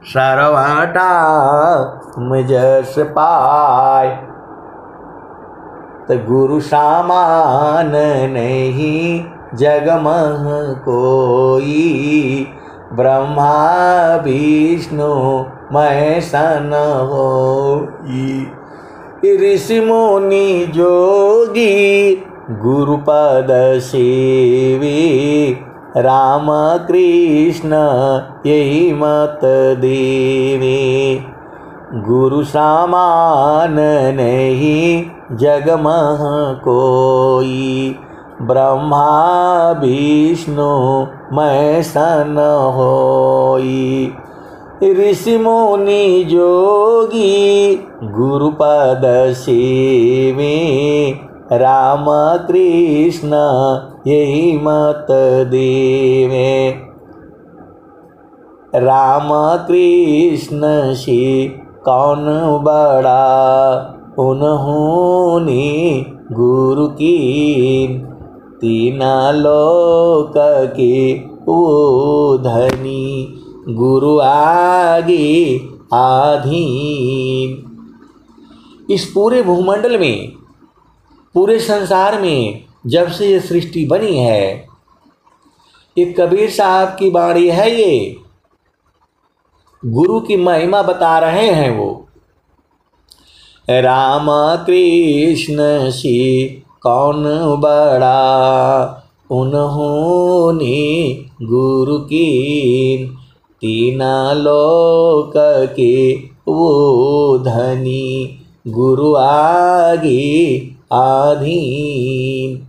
सर्वटा मुझस पाय। तो गुरु सामान नहीं जग मह कोई, ब्रह्मा विष्णु महेश न होई। ऋषि मुनि जोगी गुरुपद सेवी, राम कृष्ण यही मत देवे। गुरु समान नहीं जग मह कोई, ब्रह्मा विष्णु महेश न होई। ऋषि मुनि जोगी गुरुपद सेवे, राम कृष्ण यही मत देवे। राम कृष्ण से कौन बड़ा, उन्होंने गुरु की तीन लोक के वो धनी, गुरु आगे आधीन। इस पूरे भूमंडल में, पूरे संसार में जब से ये सृष्टि बनी है, ये कबीर साहब की वाणी है। ये गुरु की महिमा बता रहे हैं वो। राम कृष्ण से कौन बड़ा, उन्होंने गुरु की तीन लोक के वो धनी, गुरु आगे आधीन।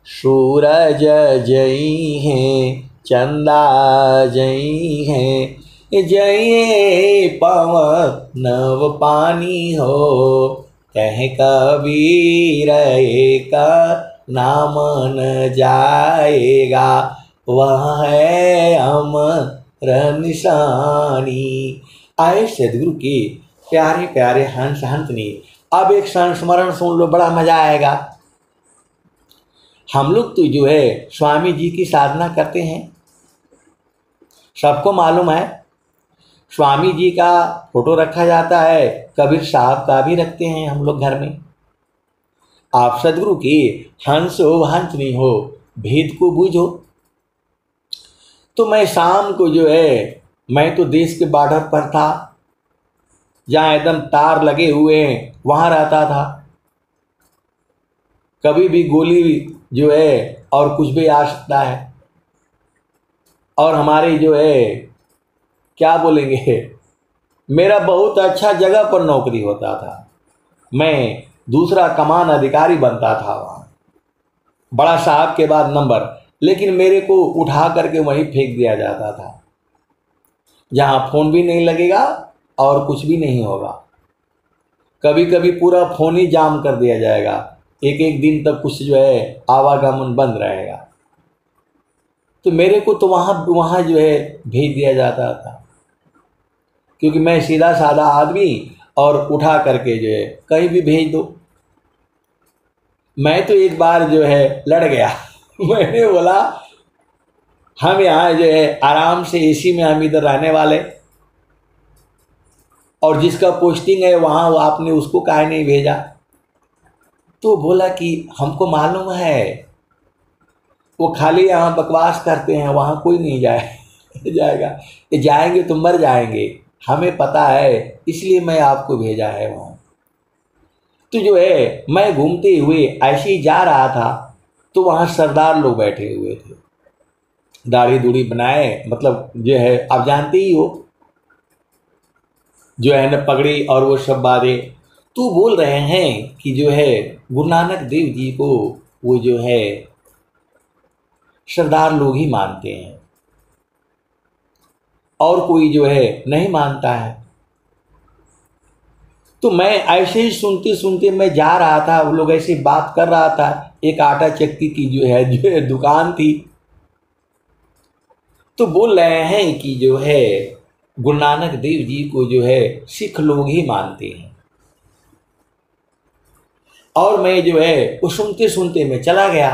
सूरज जई हैं, चंदा जई हैं, जय पवन नव पानी हो। कह कबीर का नाम न जाएगा, वह है अमर निशानी। आए सदगुरु के प्यारे प्यारे हंस हंसनी, अब एक संस्मरण सुन लो, बड़ा मजा आएगा। हम लोग तो जो है स्वामी जी की साधना करते हैं, सबको मालूम है। स्वामी जी का फोटो रखा जाता है, कबीर साहब का भी रखते हैं हम लोग घर में। आप सदगुरु की हंस हो हंसनी हो, भेद को बूझो। तो मैं शाम को जो है, मैं तो देश के बॉर्डर पर था, जहाँ एकदम तार लगे हुए हैं वहाँ रहता था। कभी भी गोली जो है और कुछ भी आ सकता है। और हमारे जो है क्या बोलेंगे, मेरा बहुत अच्छा जगह पर नौकरी होता था। मैं दूसरा कमान अधिकारी बनता था वहाँ, बड़ा साहब के बाद नंबर। लेकिन मेरे को उठा करके वहीं फेंक दिया जाता था, जहाँ फोन भी नहीं लगेगा और कुछ भी नहीं होगा। कभी कभी पूरा फोन ही जाम कर दिया जाएगा, एक एक दिन तक कुछ जो है आवागमन बंद रहेगा। तो मेरे को तो वहाँ जो है भेज दिया जाता था, क्योंकि मैं सीधा साधा आदमी, और उठा करके जो है कहीं भी भेज दो। मैं तो एक बार जो है लड़ गया। मैंने बोला हम यहाँ जो है आराम से एसी में हम इधर रहने वाले, और जिसका पोस्टिंग है वहाँ वो आपने उसको काहे नहीं भेजा। तो बोला कि हमको मालूम है वो खाली यहाँ बकवास करते हैं, वहाँ कोई नहीं जाएगा, ये जाएंगे तो मर जाएंगे, हमें पता है, इसलिए मैं आपको भेजा है वहाँ। तो जो है मैं घूमते हुए ऐसे ही जा रहा था, तो वहाँ सरदार लोग बैठे हुए थे, दाढ़ी दूढ़ी बनाए, मतलब जो है आप जानते ही हो, जो है न पगड़ी और वो सब बातें। तो बोल रहे हैं कि जो है गुरु नानक देव जी को वो जो है सरदार लोग ही मानते हैं, और कोई जो है नहीं मानता है। तो मैं ऐसे ही सुनते सुनते मैं जा रहा था, वो लोग ऐसे बात कर रहा था। एक आटा चक्की की जो है दुकान थी। तो बोल रहे हैं कि जो है गुरु नानक देव जी को जो है सिख लोग ही मानते हैं। और मैं जो है वो सुनते सुनते मैं चला गया,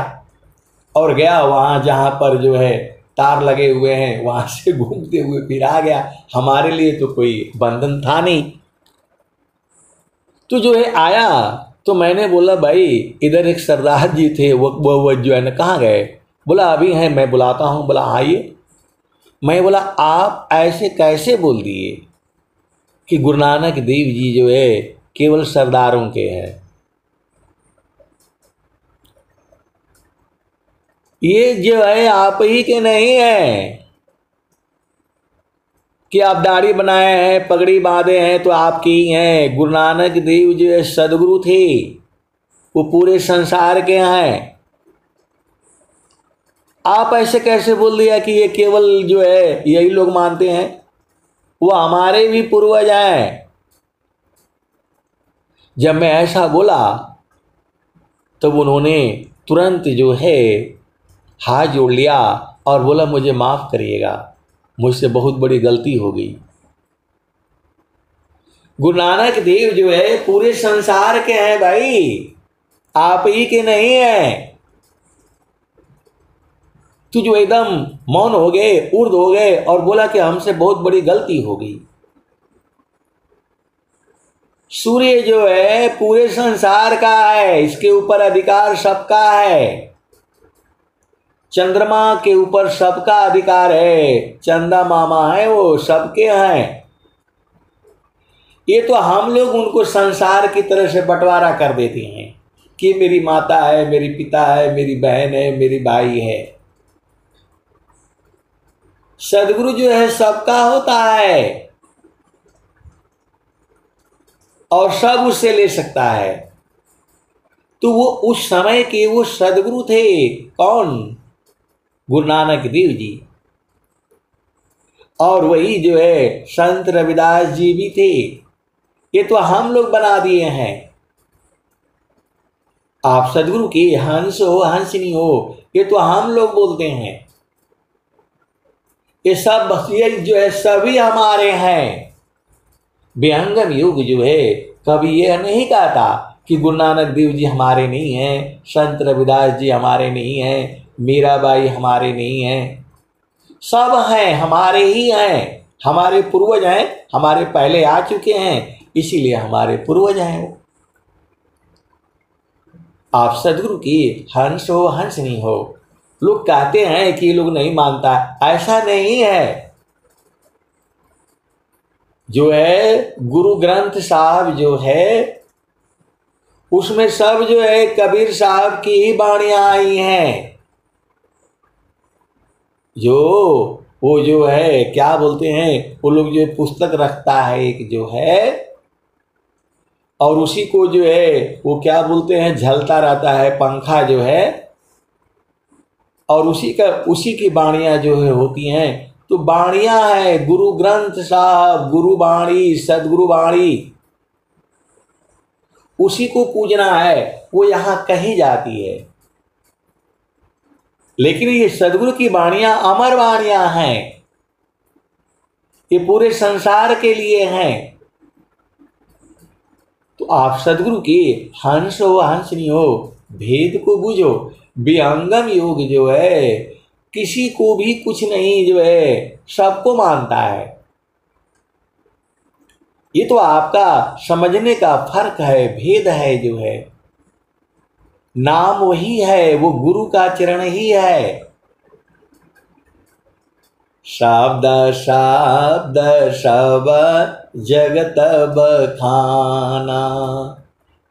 और गया वहाँ जहाँ पर जो है तार लगे हुए हैं, वहां से घूमते हुए फिर आ गया। हमारे लिए तो कोई बंधन था नहीं। तो जो है आया, तो मैंने बोला भाई इधर एक सरदार जी थे, वो जो है ना कहाँ गए? बोला अभी हैं, मैं बुलाता हूँ। बोला आइए। मैं बोला आप ऐसे कैसे बोल दिए कि गुरु नानक देव जी जो है केवल सरदारों के हैं? ये जो है आप ही के नहीं है कि आप दाढ़ी बनाए हैं, पगड़ी बांधे हैं तो आपके ही हैं। गुरु नानक देव जो है सदगुरु थे, वो पूरे संसार के हैं। आप ऐसे कैसे बोल दिया कि ये केवल जो है यही लोग मानते हैं? वो हमारे भी पूर्वज हैं। जब मैं ऐसा बोला तब उन्होंने तुरंत जो है हाथ जोड़ लिया और बोला मुझे माफ करिएगा, मुझसे बहुत बड़ी गलती हो गई। गुरु नानक देव जो है पूरे संसार के हैं भाई, आप ही के नहीं हैं। तो जो एकदम मौन हो गए, उर्द हो गए और बोला कि हमसे बहुत बड़ी गलती हो गई। सूर्य जो है पूरे संसार का है, इसके ऊपर अधिकार सबका है। चंद्रमा के ऊपर सबका अधिकार है, चंदा मामा है वो सबके हैं। ये तो हम लोग उनको संसार की तरह से बंटवारा कर देते हैं कि मेरी माता है, मेरी पिता है, मेरी बहन है, मेरी भाई है। सदगुरु जो है सबका होता है और सब उससे ले सकता है। तो वो उस समय के वो सदगुरु थे। कौन? गुरु नानक देव जी। और वही जो है संत रविदास जी भी थे। ये तो हम लोग बना दिए हैं। आप सदगुरु की हंस हो हंसनी हो, ये तो हम लोग बोलते हैं। ये सब ये जो है सभी हमारे हैं। विहंगम युग जो है कभी यह नहीं कहता कि गुरु नानक देव जी हमारे नहीं हैं, संत रविदास जी हमारे नहीं हैं, मीराबाई हमारे नहीं हैं। सब हैं, हमारे ही हैं। हमारे पूर्वज हैं, हमारे पहले आ चुके हैं, इसीलिए हमारे पूर्वज हैं वो। आप सदगुरु की हंस हो हंसनी हो। लोग कहते हैं कि ये लोग नहीं मानता, ऐसा नहीं है। जो है गुरु ग्रंथ साहब जो है उसमें सब जो है कबीर साहब की ही बाणियां आई हैं। जो वो जो है क्या बोलते हैं, वो लोग जो पुस्तक रखता है एक जो है, और उसी को जो है वो क्या बोलते हैं झलता रहता है पंखा जो है, और उसी की बाणियां जो है होती हैं। तो बाणियां है गुरु ग्रंथ साहब, गुरु बाणी, सदगुरु बाणी, उसी को पूजना है। वो यहां कहीं जाती है, लेकिन ये सदगुरु की बाणियां अमर बाणियां हैं, ये पूरे संसार के लिए हैं। तो आप सदगुरु की हंस हो हंसनी हो, भेद को बुझो। विहंगम योग जो है किसी को भी कुछ नहीं जो है सबको मानता है। ये तो आपका समझने का फर्क है, भेद है जो है। नाम वही है, वो गुरु का चरण ही है। शब्द शब्द सब जगत बखाना,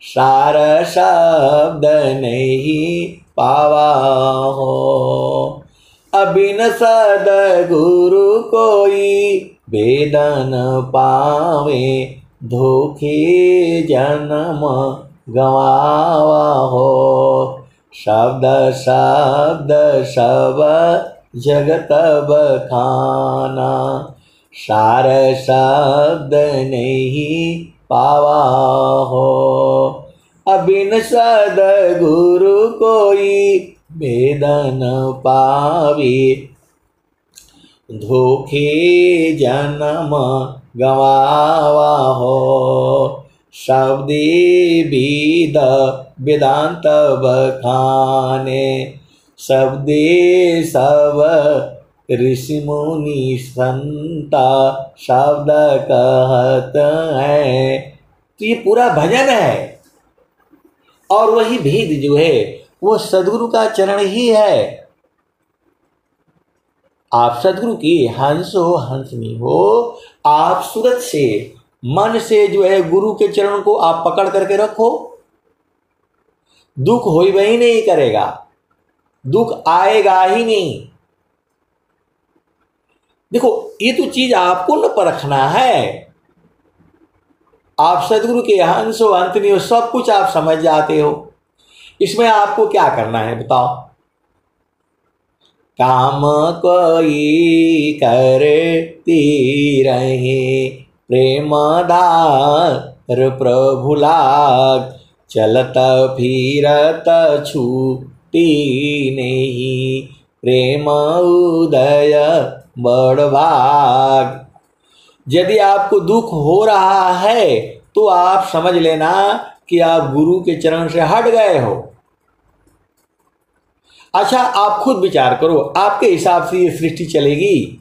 सार शब्द नहीं पावा हो। अबिन सदगुरु कोई वेदन पावे, धोखे जन्म गवावा हो। शब्द शब्द सब जगत बखाना, सार शब्द नहीं पावा हो। अबिन सदगुरु कोई वेदन पावे, धोखे जन्म गवावा हो। शब्दे वेद वेदांत बखाने, शब्दे सब ऋषि मुनि संता शब्द कहत है। तो ये पूरा भजन है और वही भेद जो है वो सदगुरु का चरण ही है। आप सदगुरु की हंस हो हंसनी हो, आप सूरत से मन से जो है गुरु के चरण को आप पकड़ करके रखो, दुख हो ही नहीं करेगा, दुख आएगा ही नहीं। देखो ये तो चीज आपको न परखना है। आप सदगुरु के हंस हो हंसनी हो, सब कुछ आप समझ जाते हो। इसमें आपको क्या करना है बताओ। काम कोई करती रहे, प्रेमदार प्रभु लाग, चलत फिरत छूटी नहीं, प्रेम उदय बड़ भाग। यदि आपको दुख हो रहा है तो आप समझ लेना कि आप गुरु के चरण से हट गए हो। अच्छा आप खुद विचार करो, आपके हिसाब से ये सृष्टि चलेगी?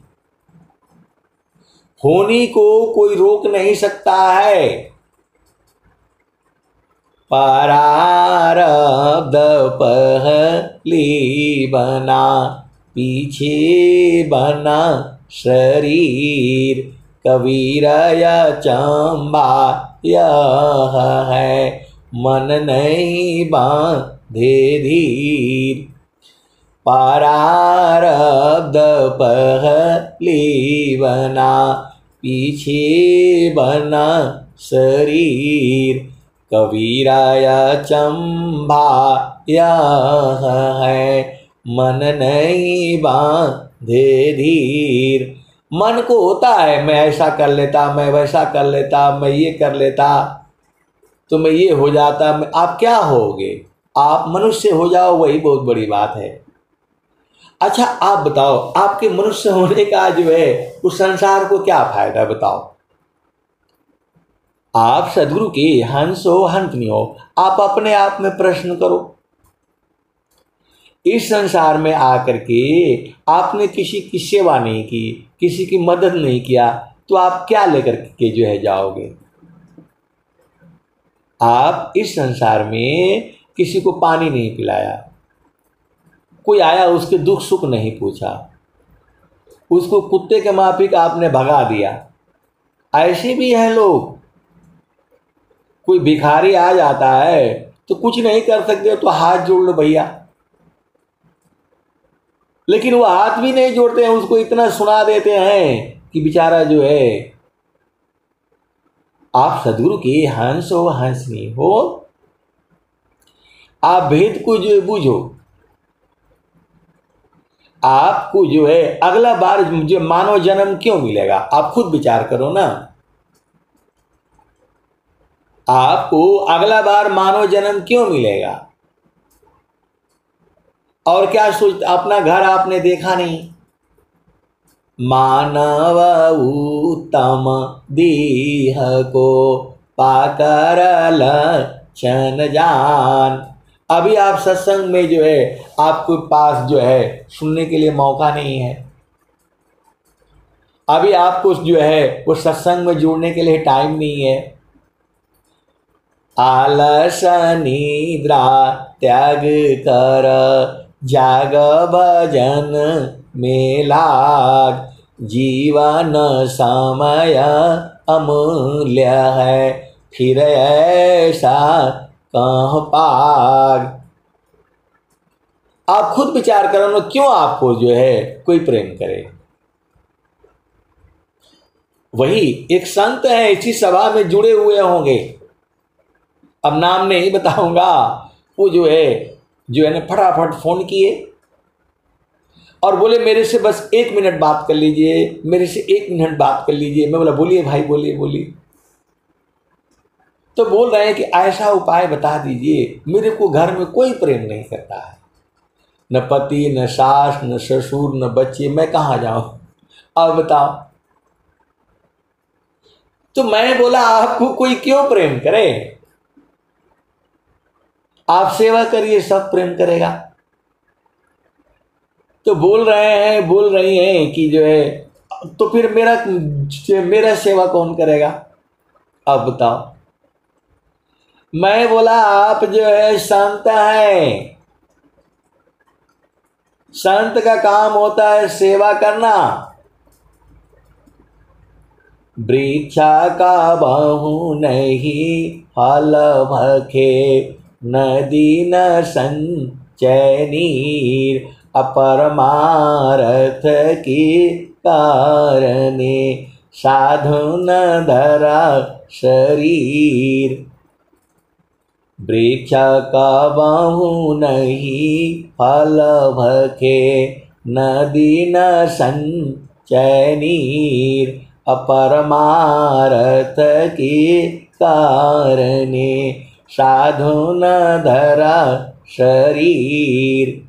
होनी को कोई रोक नहीं सकता है। परारब्ध पहली बना, पीछे बना शरीर, कबीर चंबा यह है, मन नहीं बांधे धीर। परारब्ध पहली बना, पीछे बना शरीर, कबीराया चंबा यह है, मन नहीं बांधे धीर। मन को होता है मैं ऐसा कर लेता, मैं वैसा कर लेता, मैं ये कर लेता तो मैं ये हो जाता। आप क्या होगे? आप मनुष्य हो जाओ, वही बहुत बड़ी बात है। अच्छा आप बताओ, आपके मनुष्य होने का जो है उस संसार को क्या फायदा बताओ। आप सदगुरु के हंस हो हंसनी हो, आप अपने आप में प्रश्न करो। इस संसार में आकर के आपने किसी की सेवा नहीं की, किसी की मदद नहीं किया, तो आप क्या लेकर के जो है जाओगे? आप इस संसार में किसी को पानी नहीं पिलाया, कोई आया उसके दुख सुख नहीं पूछा, उसको कुत्ते के माफिक आपने भगा दिया। ऐसे भी हैं लोग। कोई भिखारी आ जाता है तो कुछ नहीं कर सकते तो हाथ जोड़ लो भैया, लेकिन वो हाथ भी नहीं जोड़ते हैं, उसको इतना सुना देते हैं कि बेचारा जो है। आप सदगुरु के हंस हो हंसनी हो, आप भेद को जो बूझो। आपको जो है अगला बार जो मानव जन्म क्यों मिलेगा, आप खुद विचार करो ना। आपको अगला बार मानव जन्म क्यों मिलेगा? और क्या सोच, अपना घर आपने देखा नहीं? मानव उत्तम दीह को पाकर लक्षण जान। अभी आप सत्संग में जो है आपके पास जो है सुनने के लिए मौका नहीं है। अभी आपको जो है वो सत्संग में जुड़ने के लिए टाइम नहीं है। आलस निद्रा त्याग कर, जाग भजन में लाग, जीवन समय अमूल्य है, फिर ऐसा कह पाग। आप खुद विचार करो ना, क्यों आपको जो है कोई प्रेम करे? वही एक संत है, इसी सभा में जुड़े हुए होंगे, अब नाम नहीं बताऊंगा। वो जो है ना फटाफट फोन किए और बोले मेरे से बस 1 मिनट बात कर लीजिए, मेरे से 1 मिनट बात कर लीजिए। मैं बोला बोलिए भाई, बोलिए बोलिए। तो बोल रहे हैं कि ऐसा उपाय बता दीजिए, मेरे को घर में कोई प्रेम नहीं करता है, न पति न सास न ससुर न बच्चे, मैं कहाँ जाऊं, अब बताओ। तो मैं बोला आपको कोई क्यों प्रेम करे? आप सेवा करिए, सब प्रेम करेगा। तो बोल रही हैं कि जो है, तो फिर मेरा सेवा कौन करेगा? अब बताओ। मैं बोला आप जो है संत हैं, संत का काम होता है सेवा करना। वृक्षा का बाहु नहीं हल भखे, नदी न संचय नीर, अपरमारथ की कारणे, साधु न धरा शरीर। वृक्ष का बाहु नहीं फल भखे, नदी न संचय नीर, अपरमारथ की कारणे, साधु न धरा शरीर।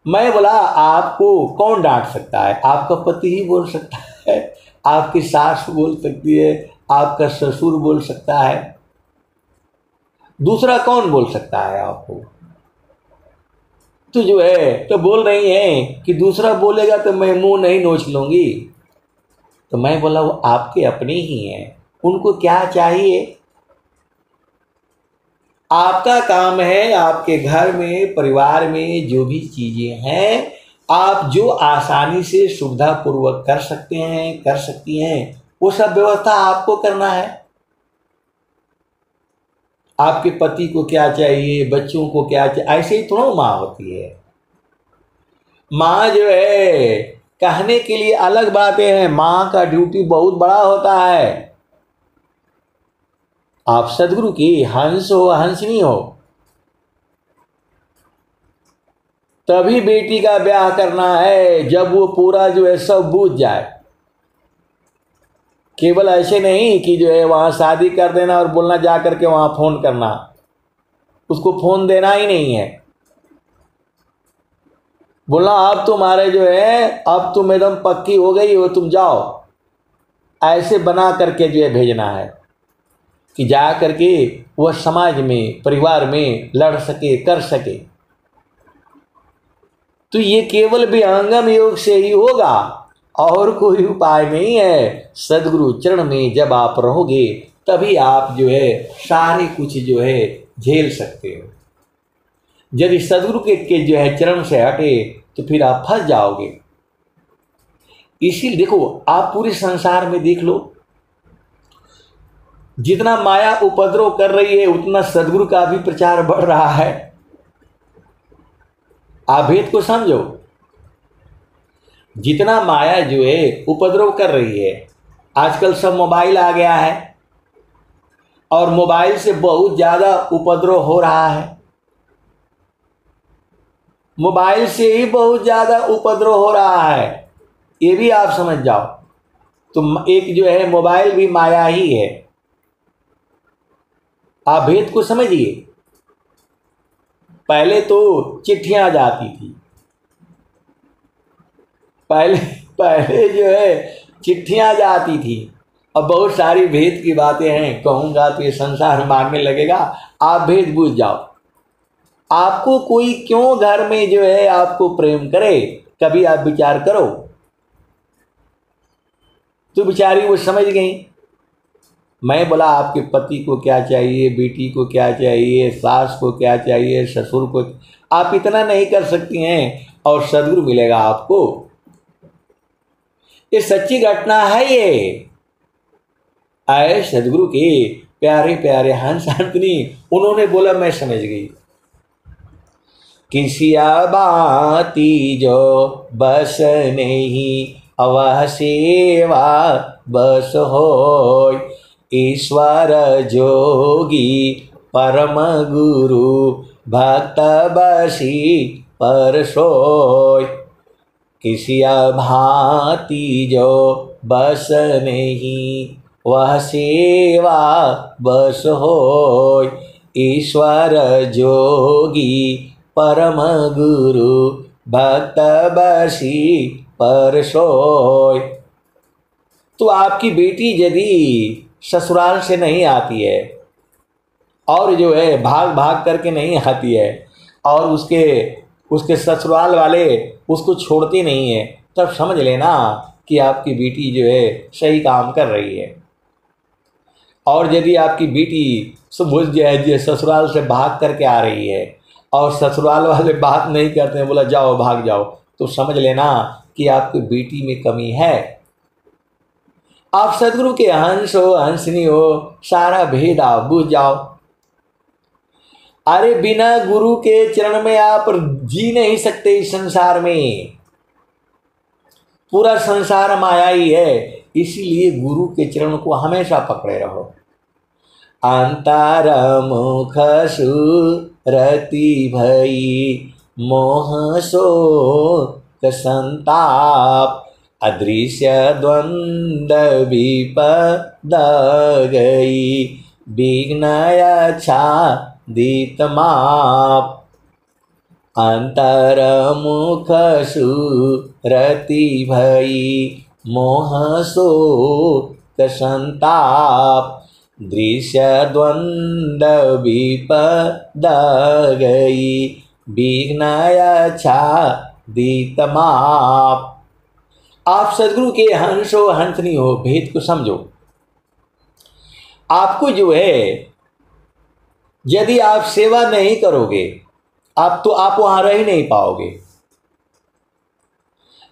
मैं बोला आपको कौन डांट सकता है? आपका पति ही बोल सकता है, आपकी सास बोल सकती है, आपका ससुर बोल सकता है, दूसरा कौन बोल सकता है आपको? तो जो है तो बोल रही हैं कि दूसरा बोलेगा तो मैं मुंह नहीं नोच लूंगी। तो मैं बोला वो आपके अपने ही हैं, उनको क्या चाहिए? आपका काम है आपके घर में परिवार में जो भी चीजें हैं आप जो आसानी से सुविधा पूर्वक कर सकते हैं, कर सकती हैं, वो सब व्यवस्था आपको करना है। आपके पति को क्या चाहिए, बच्चों को क्या चाहिए, ऐसे ही थोड़ा माँ होती है। माँ जो है कहने के लिए अलग बातें हैं, माँ का ड्यूटी बहुत बड़ा होता है। आप सदगुरु की हंस हो हंसनी हो, तभी बेटी का ब्याह करना है जब वो पूरा जो है सब बूझ जाए। केवल ऐसे नहीं कि जो है वहां शादी कर देना और बोलना जा करके वहां फोन करना, उसको फोन देना ही नहीं है, बोलना अब तुम्हारे जो है अब तुम एकदम पक्की हो गई हो, तुम जाओ, ऐसे बना करके जो है भेजना है कि जा करके वह समाज में परिवार में लड़ सके, कर सके। तो ये केवल विहंगम योग से ही होगा, और कोई उपाय नहीं है। सदगुरु चरण में जब आप रहोगे तभी आप जो है सारे कुछ जो है झेल सकते हो। यदि सदगुरु के जो है चरण से हटे तो फिर आप फंस जाओगे। इसीलिए देखो, आप पूरे संसार में देख लो, जितना माया उपद्रव कर रही है उतना सदगुरु का भी प्रचार बढ़ रहा है। आप भेद को समझो, जितना माया जो है उपद्रव कर रही है, आजकल सब मोबाइल आ गया है और मोबाइल से बहुत ज्यादा उपद्रव हो रहा है। मोबाइल से ही बहुत ज्यादा उपद्रव हो रहा है, ये भी आप समझ जाओ। तो एक जो है मोबाइल भी माया ही है। आप भेद को समझिए। पहले तो चिट्ठियां जाती थी, पहले जो है चिट्ठियां जाती थी। अब बहुत सारी भेद की बातें हैं, कहूंगा तो ये संसार मारने लगेगा। आप भेद बूझ जाओ। आपको कोई क्यों घर में जो है आपको प्रेम करे, कभी आप विचार करो। तो बेचारी वो समझ गई। मैं बोला आपके पति को क्या चाहिए, बेटी को क्या चाहिए, सास को क्या चाहिए, ससुर को, आप इतना नहीं कर सकती हैं और सदगुरु मिलेगा आपको। ये सच्ची घटना है। ये आए सदगुरु के प्यारे प्यारे हंस हंसनी, उन्होंने बोला मैं समझ गई। किसिया बाती जो बस नहीं, अवह सेवा बस होय, ईश्वर जोगी परम गुरु, भक्त बसी पर सोय। किसिया भांति जो बस नहीं, वह सेवा बस होय, ईश्वर जोगी परम गुरु, भक्त बसी पर सोय। तो आपकी बेटी यदि ससुराल से नहीं आती है और जो है भाग भाग करके नहीं आती है और उसके उसके ससुराल वाले उसको छोड़ते नहीं है, तब समझ लेना कि आपकी बेटी जो है सही काम कर रही है। और यदि आपकी बेटी जो ससुराल से भाग करके आ रही है और ससुराल वाले बात नहीं करते हैं, बोला जाओ भाग जाओ, तो समझ लेना कि आपकी बेटी में कमी है। आप सदगुरु के हंस हो, हंसनी हो, सारा भेद आप बुझ जाओ। अरे बिना गुरु के चरण में आप जी नहीं सकते इस संसार में। पूरा संसार माया ही है, इसीलिए गुरु के चरण को हमेशा पकड़े रहो। अंतर मुख सुरति भई मोह शोक संताप, अदृश्य द्वंद विपद गई विघ्न आच्छादित माप। अंतर मुख सुरति भई मोह शोक संताप, दृश्य द्वंद विपद गई विघ्न आच्छादित माप। आप सदगुरु के हंस हो, हंसनी हो, भेद को समझो। आपको जो है यदि आप सेवा नहीं करोगे तो आप वहां रह ही नहीं पाओगे।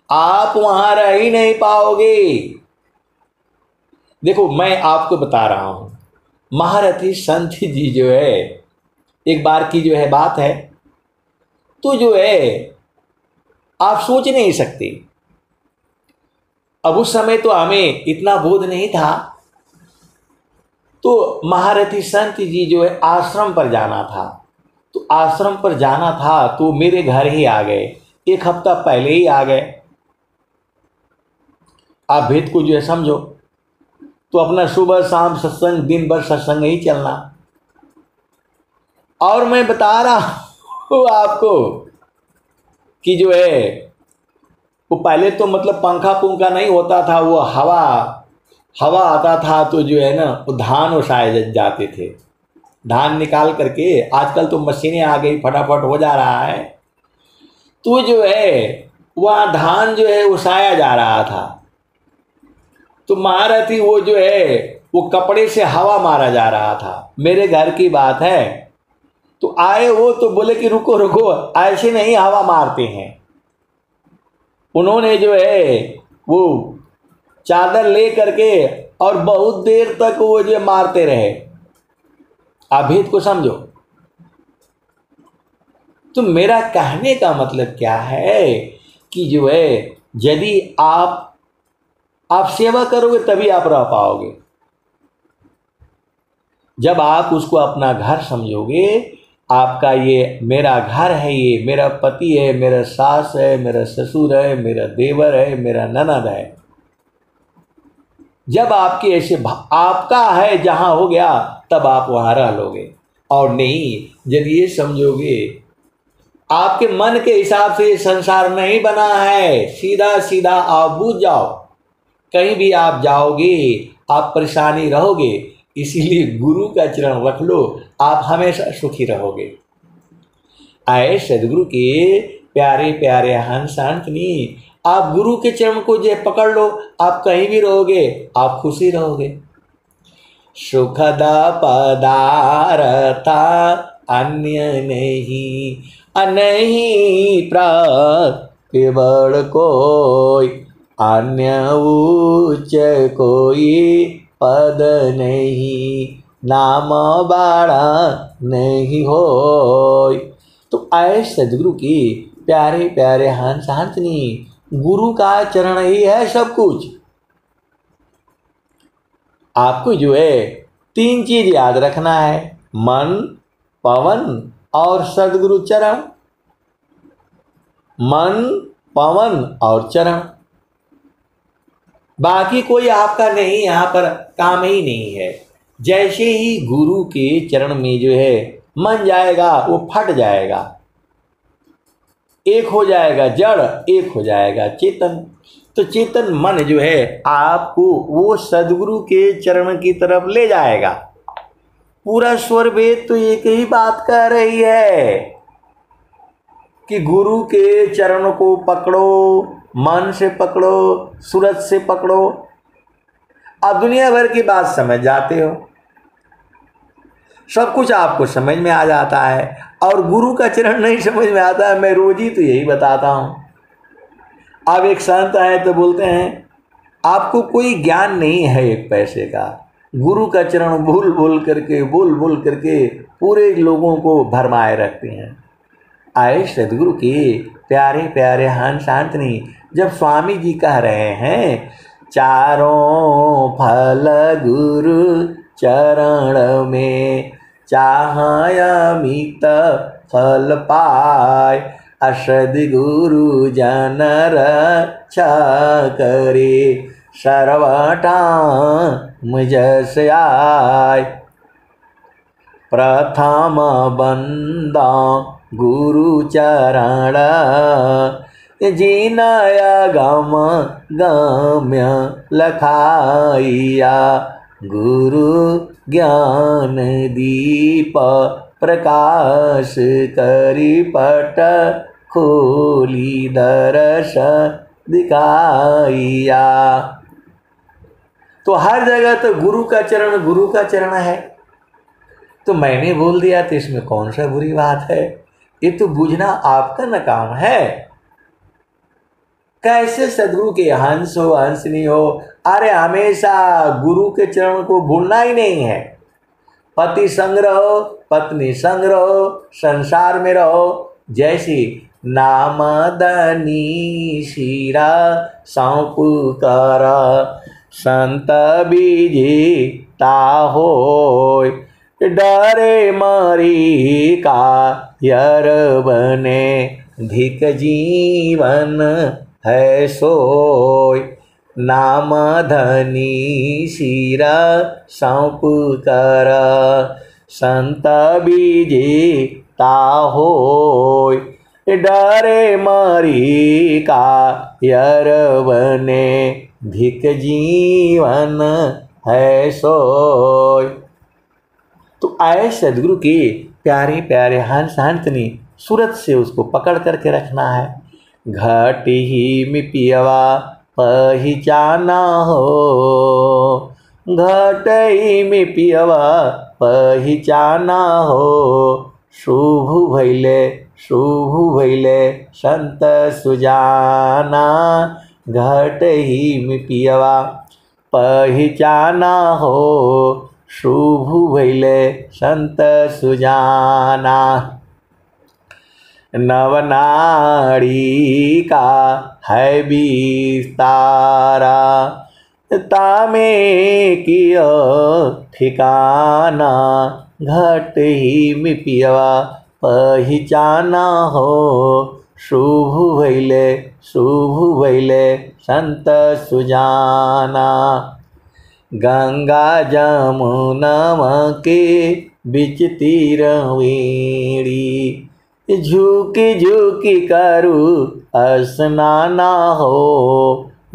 आप वहां रह ही नहीं पाओगे। देखो मैं आपको बता रहा हूं, महारथी संत जी जो है, एक बार की जो है बात है, तो जो है आप सोच नहीं सकते। अब उस समय तो हमें इतना बोध नहीं था, तो महारथी संत जी जो है आश्रम पर जाना था। तो आश्रम पर जाना था तो मेरे घर ही आ गए, एक हफ्ता पहले ही आ गए। आप भेद को जो है समझो। तो अपना सुबह शाम सत्संग, दिन भर सत्संग ही चलना। और मैं बता रहा हूं आपको कि जो है वो पहले तो मतलब पंखा पुंखा नहीं होता था, वो हवा आता था, तो जो है ना वो धान उठाए जाते थे। धान निकाल करके, आजकल तो मशीनें आ गई, फटाफट हो जा रहा है। तो जो है वहाँ धान जो है उसाया जा रहा था। तो महारथी वो जो है वो कपड़े से हवा मारा जा रहा था। मेरे घर की बात है। तो आए वो तो बोले कि रुको रुको, ऐसे नहीं हवा मारते हैं। उन्होंने जो है वो चादर ले करके और बहुत देर तक वो जो मारते रहे। आप भेद को समझो। तो मेरा कहने का मतलब क्या है कि जो है यदि आप सेवा करोगे तभी आप रह पाओगे। जब आप उसको अपना घर समझोगे, आपका ये मेरा घर है, ये मेरा पति है, मेरा सास है, मेरा ससुर है, मेरा देवर है, मेरा ननद है। जब आपके ऐसे आपका है जहां हो गया, तब आप वहां रह लोगे। और नहीं, यदि ये समझोगे आपके मन के हिसाब से ये संसार नहीं बना है, सीधा सीधा आप बूझ जाओ। कहीं भी आप जाओगे आप परेशानी रहोगे। इसीलिए गुरु का चरण रख लो, आप हमेशा सुखी रहोगे। आए सदगुरु के प्यारे प्यारे हंस हंसनी, आप गुरु के चरण को जो पकड़ लो, आप कहीं भी रहोगे, आप खुशी रहोगे। सुखद पदार्थ अन्य नहीं, नहीं केवल कोई, अन्य उच्च कोई पद नहीं, नाम बाड़ा नहीं होय। तो आए सदगुरु की प्यारे प्यारे हंस हंसनी, गुरु का चरण ही है सब कुछ। आपको जो है 3 चीज याद रखना है, मन, पवन और सदगुरु चरण। मन, पवन और चरण, बाकी कोई आपका नहीं, यहाँ पर काम ही नहीं है। जैसे ही गुरु के चरण में जो है मन जाएगा, वो फट जाएगा, एक हो जाएगा जड़, एक हो जाएगा चेतन। तो चेतन मन जो है आपको वो सदगुरु के चरण की तरफ ले जाएगा। पूरा स्वर वेद तो एक ही बात कह रही है। कि गुरु के चरणों को पकड़ो, मन से पकड़ो, सूरत से पकड़ो, आप दुनिया भर की बात समझ जाते हो, सब कुछ आपको समझ में आ जाता है। और गुरु का चरण नहीं समझ में आता है, मैं रोज ही तो यही बताता हूँ। अब एक संत आए तो बोलते हैं आपको कोई ज्ञान नहीं है एक पैसे का, गुरु का चरण भूल भूल करके पूरे लोगों को भरमाए रखते हैं। आए सदगुरु के प्यारे प्यारे हंस शांतनी, जब स्वामी जी कह रहे हैं चारों फल गुरु चरण में चाहय अमित फल पाय, सद्गुरु जन रक्षा करे सर्वटा मुझ से आय। प्रथम बंदा गुरु चरण जिनय गम गम्य लखाइया, गुरु ज्ञान दीप प्रकाश करी पट खोली दर्श दिखाइया। तो हर जगह तो गुरु का चरण है, तो मैंने बोल दिया तो इसमें कौन सा बुरी बात है? ये तो बुझना आपका न काम है। कैसे सदगुरु के हंस हो हंसनी हो, अरे हमेशा गुरु के चरण को भूलना ही नहीं है। पति संग रहो, पत्नी संग रहो, संसार में रहो, जैसी नामदनी शीरा सौंप कर संत बीजी ताहोय, डरे मरी का यर बने धिक जीवन है सोय। नाम धनी शीरा सौंप कर संत बीजी ताहोय, डरे मरी का यर बने धिक जीवन है सोय। तो आए सदगुरु के प्यारे प्यारे हंस हंसनी सूरत से उसको पकड़ करके रखना है। घट ही में पियवा पहचाना हो, घट ही में पियवा पहचाना हो, शुभ भैले संत सुजाना, घट ही में पियवा पहचाना हो, शुभ भैले संत सुजाना। नवनाड़ी का है विस्तारा, तामे कियो ठिकाना, घट ही में पियवा पहचाना हो, शुभ भैले संत सुजाना। गंगा जमुना के बिच तीरवेणी, झुकी झुकी करू स्नाना हो,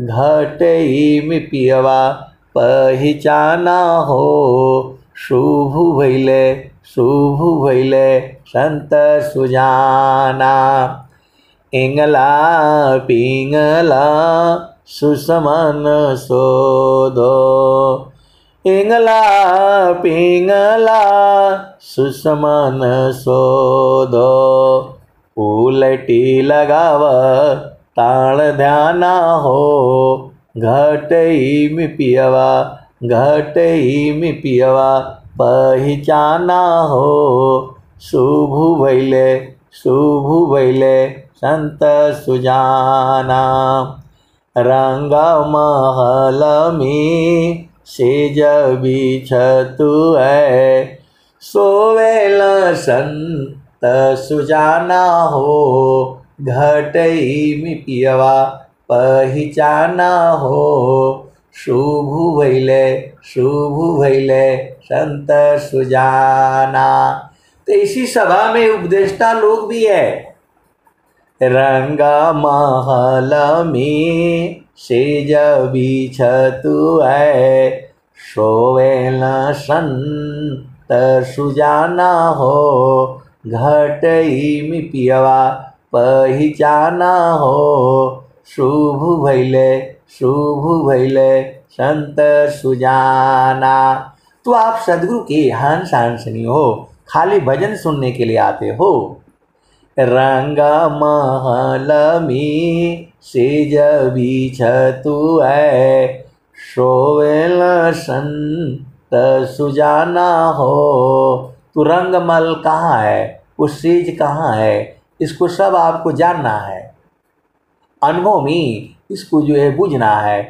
घट ही में पियवा पहचाना हो, शुभ भैले संत सुजाना। इंगला पिंगला सुसमन सोदो, इंगला पिंगला सुसमन सोदो, उलटी लगाव ताण ध्याना हो, घट ही में पियवा पहचाना हो, शुभ भैले संत सुजाना। रंग महल में सेज बिछतु है, सोवेल संत सुजाना हो, घट ही में पियवा पहचाना हो, शुभ भैले संत सुजाना। तो इसी सभा में उपदेष्टा लोग भी है। रंगा महल में सेज बिछतु है, सोवेल संत सुजाना हो, घट ही में पियवा पहिचाना हो, शुभ भैले संत सुजाना। तो आप सदगुरु के हंस हंसनी हो, खाली भजन सुनने के लिए आते हो। रंग महल में सेज बिछतु है, सोवेल संत सुजाना हो। तो रंगमल कहाँ है, वो सेज कहाँ है, इसको सब आपको जानना है, अनुभव में इसको जो है बुझना है।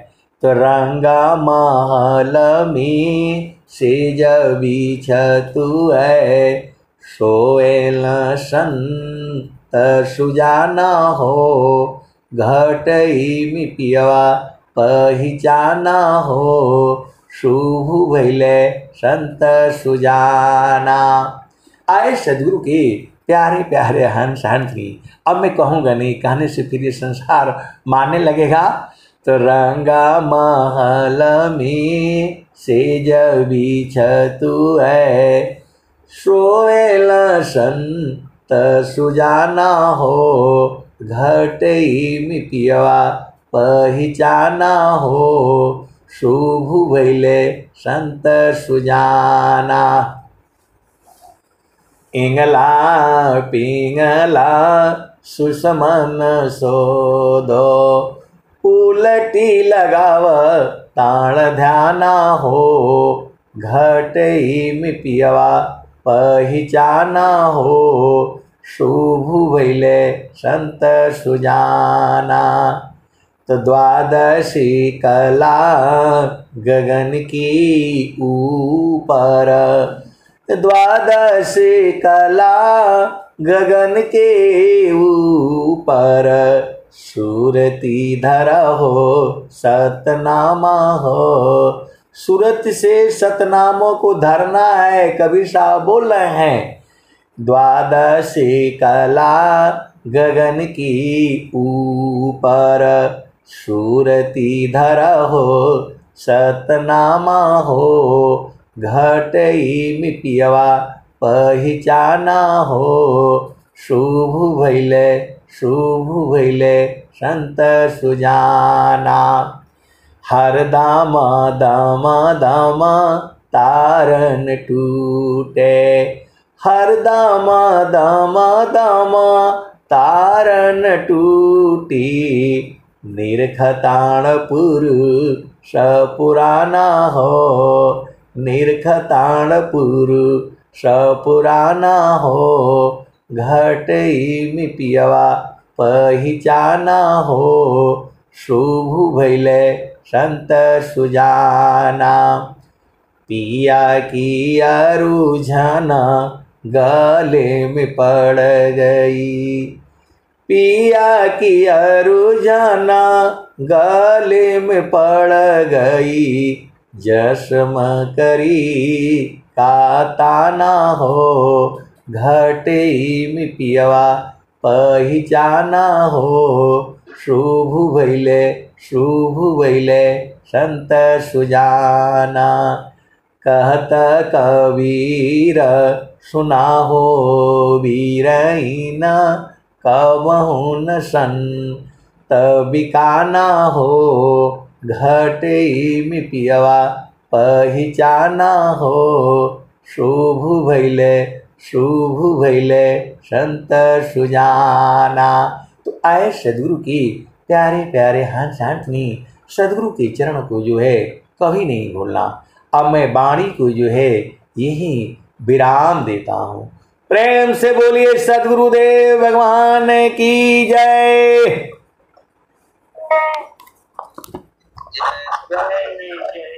तो रंगा महल में सेज बिछतु है, सोएल संत सुजाना हो। घटई में पियवा पहिचाना हो, शुभ भैले संत सुजाना। आए सदगुरु के प्यारे प्यारे हंस हंसी। अब मैं कहूँगा नहीं, कहने से फिर ये संसार मानने लगेगा। तो रंगा महल में सेज बिछतु है, सोएल संत सुजाना हो। घटई में पियवा पहिचाना हो, शुभ भैले संत सुजाना। इंगला पिंगला सुषमन सोदो, उलटी लगाव ताण ध्याना हो। घटई में पियवा पहिचाना हो, शुभ भैले संत सुजाना। तो द्वादशी कला गगन की ऊपर, द्वादशी कला गगन के ऊपर। सूरती धरा हो सतनामा हो, सूरत से सतनामों को धरना है, कबीर साहब बोल रहे हैं। द्वादशी कला गगन की ऊपर, सूरती धरा हो सतनामा हो। घटई में पियवा पहिचाना हो, शुभ भैले संत सुजाना। हर दाम दाम दाम तारन टूटे, हर दाम दाम दाम तारन टूटी। निरखताण पुरुष पुराना हो, निरखताण पुरुष पुराना हो। घटई में पियवा पहिचाना हो, शुभ भैले संत सुजाना। पिया की अरुझना गले में पड़ गई, पिया की अरुझना गले में पड़ गई। जश्म करी का ताना हो, घटई में पियवा पहिचाना हो। शुभ भैले संत सुजाना। कहत कबीर सुना हो वीरहीना, कबहु न संत बिकाना हो। घटई में पियवा पहिचाना हो, शुभ भैले संत सुजाना। तो आए सदगुरु की प्यारे प्यारे हंस हंसनी, सदगुरु के चरण को जो है कभी नहीं भूलना। अब मैं वाणी को जो है यही विराम देता हूँ। प्रेम से बोलिए सदगुरुदेव भगवान की जय। जय जय।